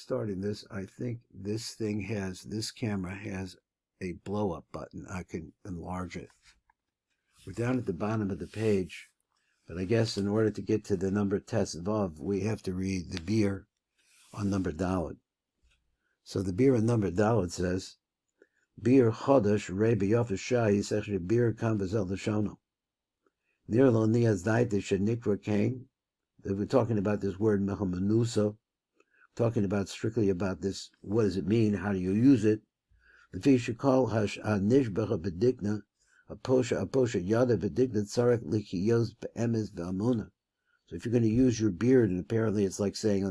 starting this, I think this camera has a blow-up button. I can enlarge it. We're down at the bottom of the page, but I guess in order to get to the number Tes Vav, we have to read the beer on number Dalet. So the beer on number Dalet says, Beer Chodesh Rabbi YOCHAI Yisech Beer Kanvazel Lashono. Nir lo niaz daite shenikra kain. We're talking about this word mechamanusa, talking about strictly about this. What does it mean? How do you use it? The fish call hash nishbacha bedikna, a posha yada bedikna tzarek likiyos be'emes ve'amuna. So if you're going to use your beard, and apparently it's like saying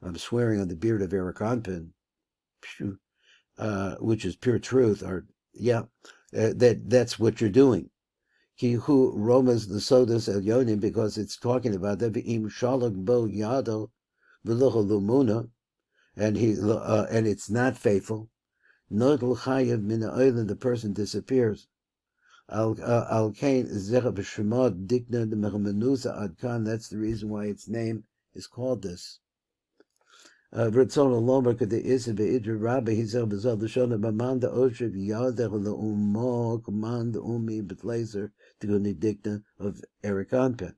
I'm swearing on the beard of Eric Anpin, which is pure truth, or that's what you're doing. Ki hu romas the sodas elyonim, because it's talking about that v'im shalag bo yado v'locha lumuna, and it's not faithful. Not l'chayev min ha'olam, the person disappears. Al kain zecha b'shemad dikna d'mechamanusa adkan. That's the reason why its name is called this. V'ratzon alomer k'de isa be'idra rabbi hizeh b'zal l'shona b'man da'oshev yadech l'umo k'man da'umi b'tlazer t'guni dikna of Eric Anpin.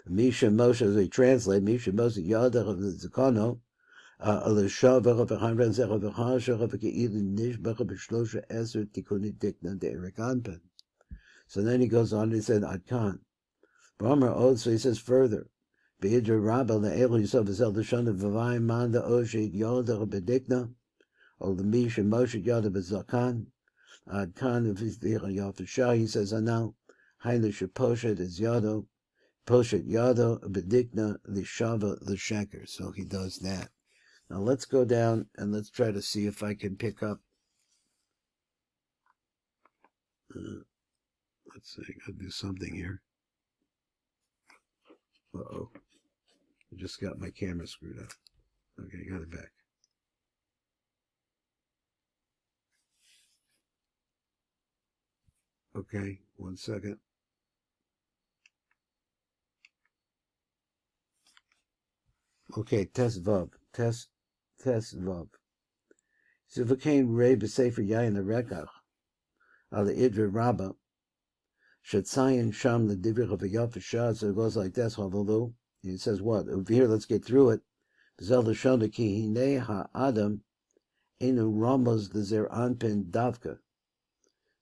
Misha Moshe, as they translate, Misha Moshe yadech of the Zakano, l'shavach v'chamren zecha v'chashacha v'ke'ilin nishbacha b'shlosha eser t'guni dikna d'Eric Anpin. So then he goes on and he said adkan. B'amar od, so he says further, Beidra Rabba le'elu yisov v'zel l'shona v'vayim man da'oshet yadech b'dikna, or l'misha Moshe yadech b'zakan, adkan v'v'ich yafashah, he says, now, hainu sheposhet is yado, poshet yado b'dikna l'shava l'sheker. So he does that. Now let's go down and let's try to see if I can pick up. Let's see, I gotta do something here. Uh-oh. I just got my camera screwed up. Okay, got it back. Okay, 1 second. Okay, Tes Vav. Tes Vav. So if it came Rei b'Sefer Yayin the Rekach, al Idra Rabba, Shetzayin Sham the Divrich of Yafashah, so it goes like this, although he says what? Over here, let's get through it. B'zel l'shona ki hinei ha'adam enu ramos l'zer anpin davka.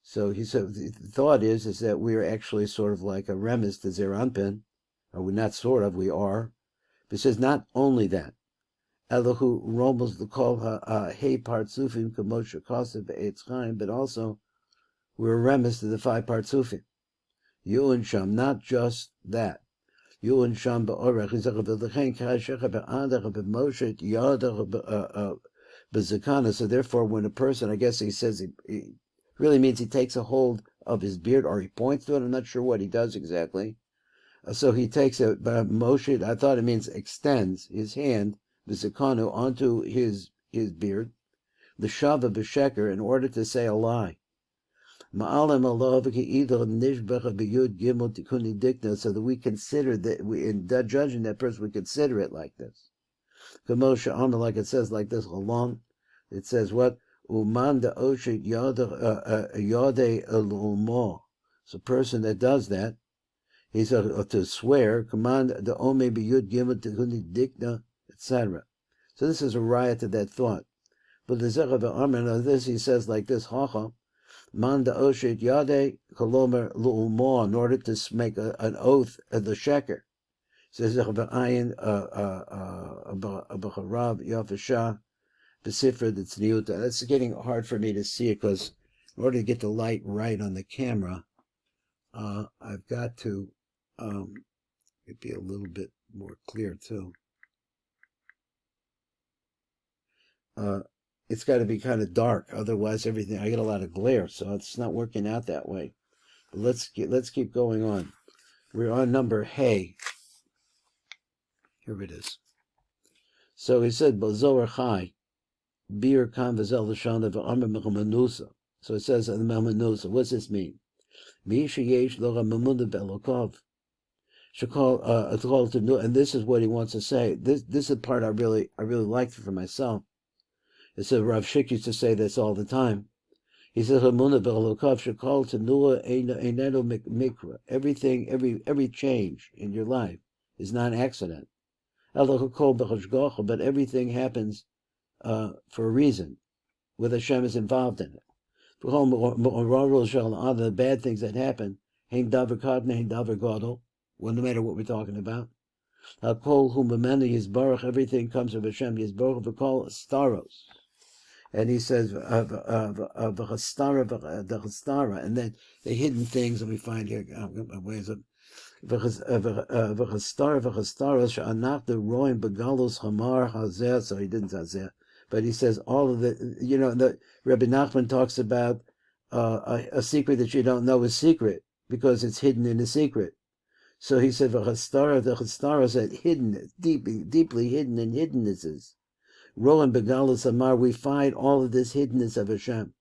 So he said, the thought is that we are actually sort of like a remes to zer anpin, or we're not sort of, we are. But it says not only that, Elohu ramos l'kol ha'hei partzufim k'moshe kosev be'etz chaim, but also we're a remes to the 5 partzufim. You and Sham, not just that. You and Sham ba'orach yizach v'lechen k'hashecha be'adach b'moshet yadach b'zakana. So therefore, when a person, I guess he says he really means he takes a hold of his beard, or he points to it. I'm not sure what he does exactly. So he takes a Moshe, I thought it means extends his hand, b'zakanu, onto his beard, the shava b'sheker, in order to say a lie. Ma'alim Allah v'ke'idol nishbecha b'yud gimel tikuni dikna, so that we consider that in judging that person, we consider it like this. K'moshe Amar, like it says like this, along, it says what? Uman da'oshet yadei elumo. So a person that does that, he's to swear, command the ome b'yud gimel tikuni dikna, etc. So this is a riot to that thought. But the Zechav Amar, this he says like this, hacha, man da'oshet yadei kolomer lu'umo, in order to make an oath of the sheker. Says Zechav Ayin b'charav yafashah b'sifra d'tzniuta. That's getting hard for me to see it, because in order to get the light right on the camera, I've got to it be a little bit more clear too. It's got to be kind of dark, otherwise everything, I get a lot of glare, so it's not working out that way. But let's keep going on. We're on number Hey. Here it is. So he said, "Zohar Chai, Bir Kan V'Zel L'Shana V'Amar Mechamanusa." So it says in the Mechamanusa. What's this mean? Mi sheyesh lo ha'mamuna be'elokov, it's called to know, and this is what he wants to say. This is the part I really liked for myself. It said Rav Shik used to say this all the time. He says Hamuna Be'alokov shekol tenua einenu mikra. Everything, every change in your life is not an accident. But everything happens for a reason, where Hashem is involved in it. The bad things that happen, no matter what we're talking about. Everything comes from Hashem Staros. And he says and then the hidden things that we find here. So he didn't say, but he says all of the, the Rabbi Nachman talks about a secret that you don't know is secret because it's hidden in a secret. So he said the chastara said hidden, deeply hidden in hiddennesses. Roland Begalus Amar, we find all of this hiddenness of Hashem.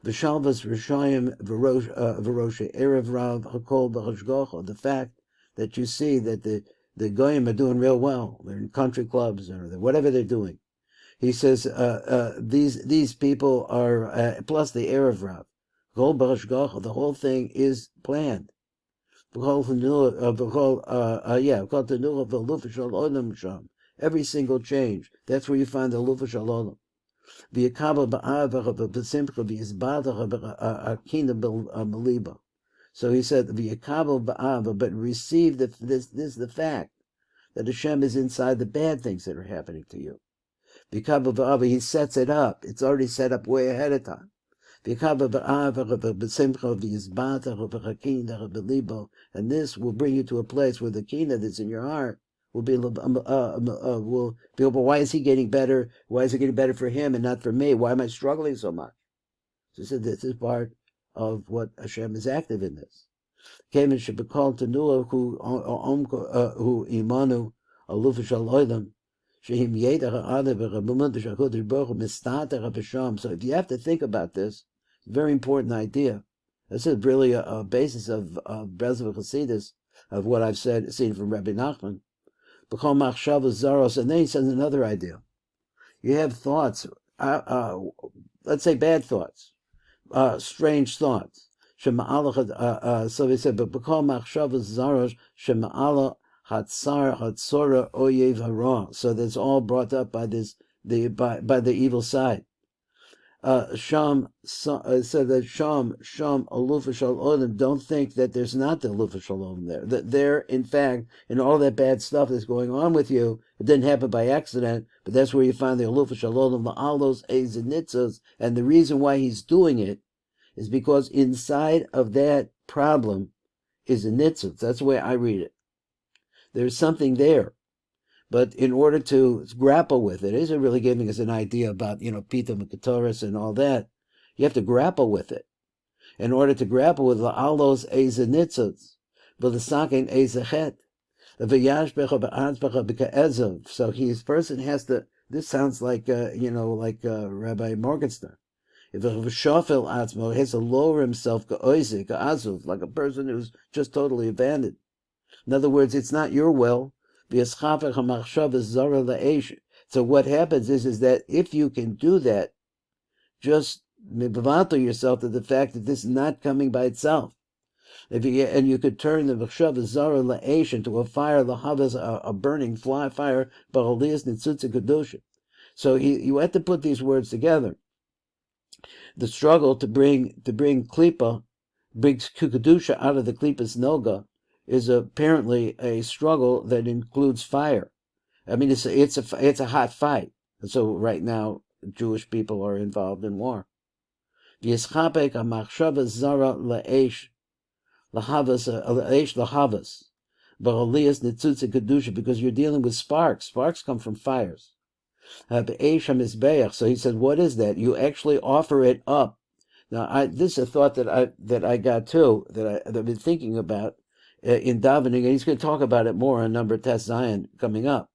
V'shalvas Rishayim V'roshe Erev Rav Hakol B'Hashgocha. The fact that you see that the Goyim are doing real well. They're in country clubs or whatever they're doing. He says these people are plus the Erev Rav. Kol B'Hashgocha. The whole thing is planned. Every single change. That's where you find the Lufa Shalom. So he said, but receive this the fact that Hashem is inside the bad things that are happening to you. He sets it up. It's already set up way ahead of time. And this will bring you to a place where the kina that's in your heart will be why is he getting better? Why is it getting better for him and not for me? Why am I struggling so much? So he said this is part of what Hashem is active in this. Who imanu aluf shaloidam. So if you have to think about this, it's a very important idea. This is really a basis of Breslov Chassidus, of what I've seen from Rabbi Nachman. And then he says another idea. You have thoughts, let's say bad thoughts, strange thoughts. So he said, but so that's all brought up by by the evil side. Sham said that Sham Alufa Shalom. Don't think that there's not the Alufa Shalom there. That there, in fact, in all that bad stuff that's going on with you, it didn't happen by accident. But that's where you find the Alufa Shalom, the Alos Ezenitzos, and the reason why he's doing it is because inside of that problem is a nitzos. That's the way I read it. There's something there. But in order to grapple with it isn't really giving us an idea about, Pitham and Ketoris and all that. You have to grapple with it. In order to grapple with the alos ezenitzos, v'lesaken ezachet, v'yashbecha b'atzbecha b'ka'ezav. So his person has to, this sounds like, Rabbi Morgenstern. If a shofel atzmo has to lower himself ka'oizik, ka'azuv, like a person who's just totally abandoned. In other words, it's not your will. So what happens is that if you can do that, just mevato yourself to the fact that this is not coming by itself. And you could turn the machshava zara la'esh into a fire, lahavas, a burning fire, ba'olias nitzutza kedusha. So you have to put these words together. The struggle to bring klipa, brings kedusha out of the klipa's noga, is apparently a struggle that includes fire. I mean, it's a hot fight. So right now, Jewish people are involved in war. Because you're dealing with sparks. Sparks come from fires. So he said, what is that? You actually offer it up. Now, this is a thought that I got too, that I've been thinking about in davening, and he's going to talk about it more on number Tes Zion coming up.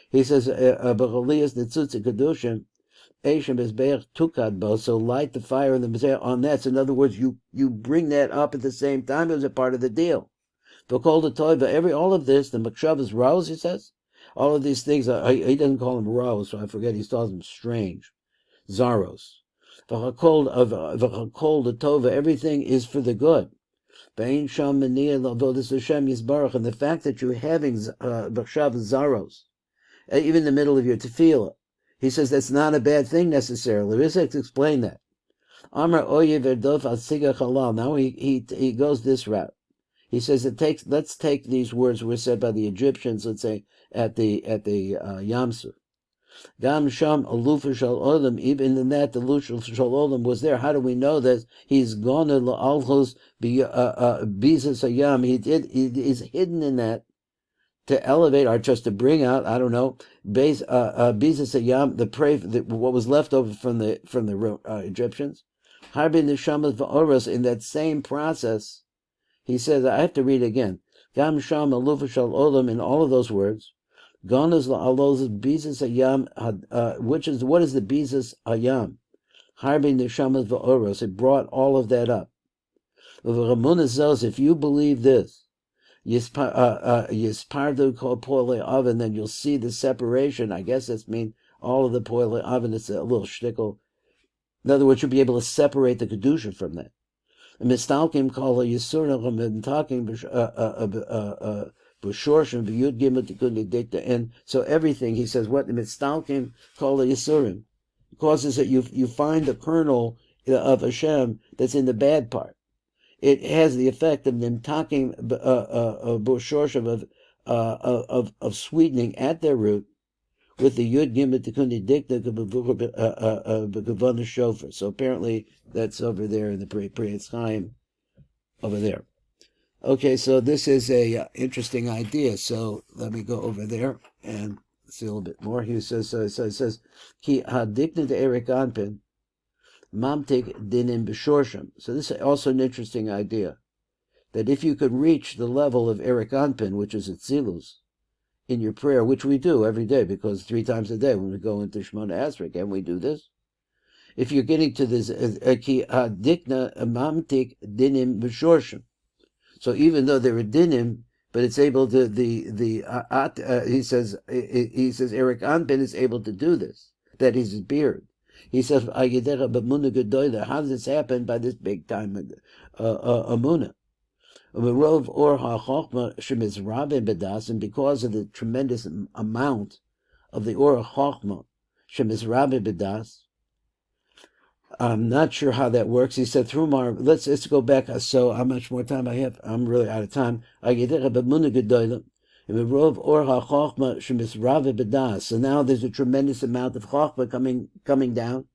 He says, so light the fire in the mizbeach on that. So in other words, you bring that up at the same time as a part of the deal. V'kol the toiva, all of this, the Makshavas rows, he says. All of these things, he doesn't call them rows, so I forget, he calls them strange. Zaros. V'chakol the tova, everything is for the good. Ve'in sham meniyah l'avodas Hashem yisbarach, and the fact that you're having Makshavas zaros, even in the middle of your tefillah, he says that's not a bad thing necessarily. Let's explain that. Amar oyev erdof al siga halal. Now he goes this route. He says let's take these words were said by the Egyptians, let's say at the Yamsuf. Gam sham alufa shal olam. Even in that the lufa shal olam was there. How do we know that he's gone to alchos bizas hayam? He's hidden in that to elevate or just to bring out, I don't know, bizas hayam, the prey, what was left over from the Egyptians. Harbin neshamas va'oros, in that same process. He says, I have to read again. Gam sham alufa shal olam, in all of those words. Ganas la'alos bizas hayam, what is the bizas hayam? Harbin neshamas va'oros. It brought all of that up. If you believe this, Yispardu kol poile oven, then you'll see the separation. I guess that's mean all of the poile oven. It's a little shtickle. In other words, you'll be able to separate the kedusha from that. Mistalkim kol yisurachim, and talking b'shorshim v'yud gimel tikun dikta, and so everything he says what mistalkim kol yisurim causes that you find the kernel of Hashem that's in the bad part. It has the effect of them talking of sweetening at their root with the yud gimel tikun dikta b'gavana shofar. So apparently that's over there in the Priyatz Chaim over there. Okay, so this is a interesting idea. So let me go over there and see a little bit more. He says it says ki hadikna to Eric Anpin. Mamtik dinim b'shorshim. So this is also an interesting idea, that if you could reach the level of Eric Anpin, which is Atzilus, in your prayer, which we do every day, because 3 times a day when we go into Shemona Esrei, and we do this. If you're getting to this ki dikna mamtik dinim b'shorshim, so even though there are dinim, but it's able to he says Eric Anpin is able to do this. That is his beard. He says, how does this happen by this big time Amunah? And because of the tremendous amount of the Or HaChochma, Shemizrabe B'das, I'm not sure how that works. He said, through Mar, let's go back. So how much more time I have? I'm really out of time. So now there's a tremendous amount of chokhmah coming down.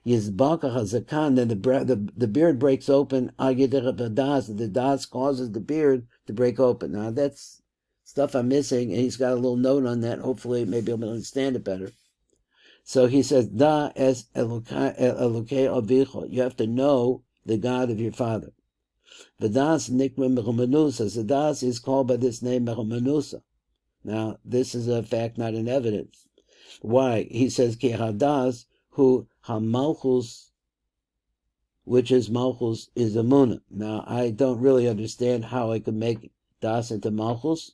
Then the beard breaks open. The das causes the beard to break open. Now that's stuff I'm missing, and he's got a little note on that. Hopefully, maybe I'll understand it better. So he says, Da es Elokei avicho. You have to know the God of your father. V'das nikma mechumanusa. The das is called by this name mechumanusa. Now, this is a fact, not an evidence. Why? He says, Ki hadas hu hamalchus, which is malchus, is amunah. Now, I don't really understand how I could make das into malchus,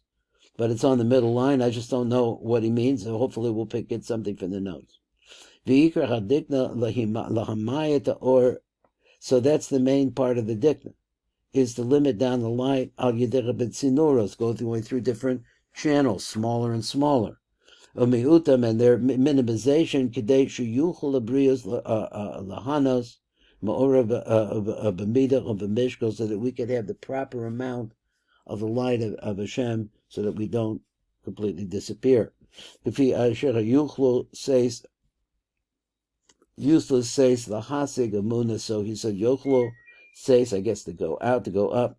but it's on the middle line. I just don't know what he means, so hopefully we'll get something from the notes. So that's the main part of the dikna, is to limit down the light al yedera b'tzinoros, going through different channels, smaller and smaller. Umiutam, and their minimization, kadei shuyuchul abrios lahanos ma'ora b'mida of b'mishkol, so that we could have the proper amount of the light of Hashem, so that we don't completely disappear. K'fi asher yuchlu says, useless says the hasig amuna. So he said yochlu says, I guess to go out, to go up,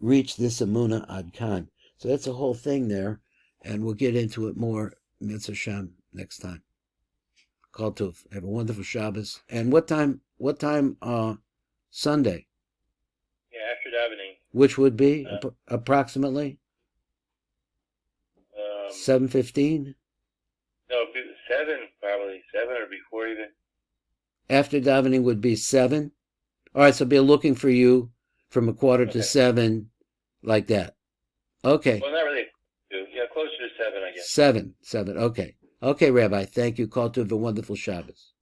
reach this amuna ad kan. So that's a whole thing there, and we'll get into it more, Mitzvah Shem, next time. Kol Tov. Have a wonderful Shabbos. And what time Sunday? Yeah, after davening. Which would be approximately 7:15. No, 7 probably, 7 or before even. After davening would be 7. All right, so be looking for you from 7:15 to 7, like that. Okay. Well, not really. Yeah, closer to 7, I guess. Seven. Okay. Okay, Rabbi. Thank you. Call to the wonderful Shabbos.